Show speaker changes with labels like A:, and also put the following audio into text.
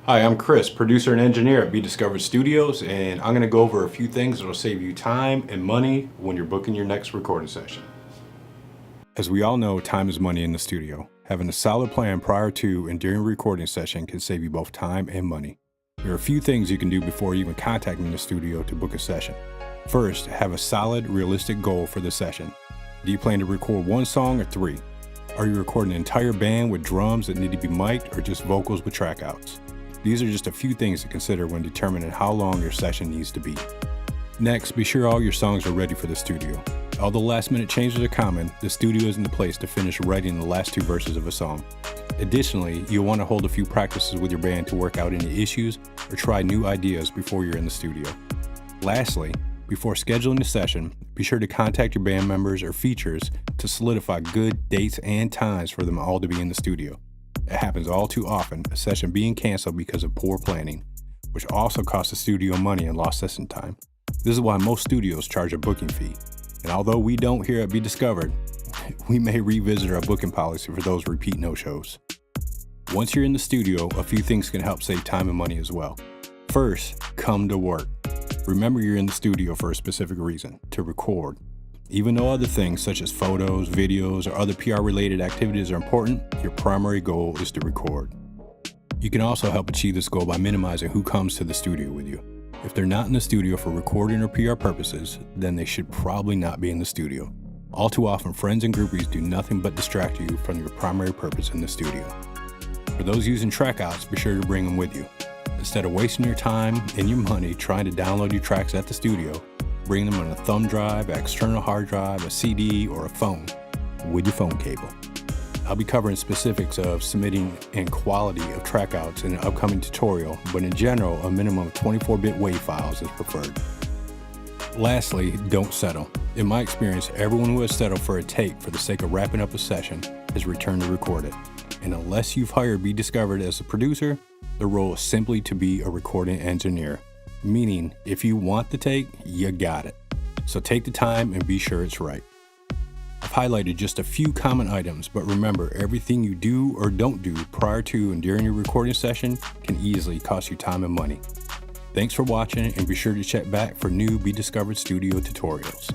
A: Hi, I'm Chris, producer and engineer at bdsCovered Studios, and I'm going to go over a few things that will save you time and money when you're booking your next recording session. As we all know, time is money in the studio. Having a solid plan prior to and during a recording session can save you both time and money. There are a few things you can do before even contacting the studio to book a session. First, have a solid, realistic goal for the session. Do you plan to record one song or three? Are you recording an entire band with drums that need to be mic'd or just vocals with track outs? These are just a few things to consider when determining how long your session needs to be. Next, be sure all your songs are ready for the studio. Although last-minute changes are common, the studio isn't the place to finish writing the last two verses of a song. Additionally, you'll want to hold a few practices with your band to work out any issues or try new ideas before you're in the studio. Lastly, before scheduling a session, be sure to contact your band members or features to solidify good dates and times for them all to be in the studio. It happens all too often, a session being canceled because of poor planning, which also costs the studio money and lost session time. This is why most studios charge a booking fee. And although we don't here at bdsCovered, we may revisit our booking policy for those repeat no-shows. Once you're in the studio, a few things can help save time and money as well. First, come to work. Remember you're in the studio for a specific reason, to record. Even though other things such as photos, videos, or other PR-related activities are important, your primary goal is to record. You can also help achieve this goal by minimizing who comes to the studio with you. If they're not in the studio for recording or PR purposes, then they should probably not be in the studio. All too often, friends and groupies do nothing but distract you from your primary purpose in the studio. For those using track outs, be sure to bring them with you. Instead of wasting your time and your money trying to download your tracks at the studio, bring them on a thumb drive, an external hard drive, a CD, or a phone with your phone cable. I'll be covering specifics of submitting and quality of track outs in an upcoming tutorial, but in general, a minimum of 24-bit WAV files is preferred. Lastly, don't settle. In my experience, everyone who has settled for a take for the sake of wrapping up a session has returned to record it. And unless you've hired bdsCovered as a producer, the role is simply to be a recording engineer. Meaning, if you want the take, you got it. So take the time and be sure it's right. I've highlighted just a few common items, but remember, everything you do or don't do prior to and during your recording session can easily cost you time and money. Thanks for watching, and be sure to check back for new bdsCovered Studio tutorials.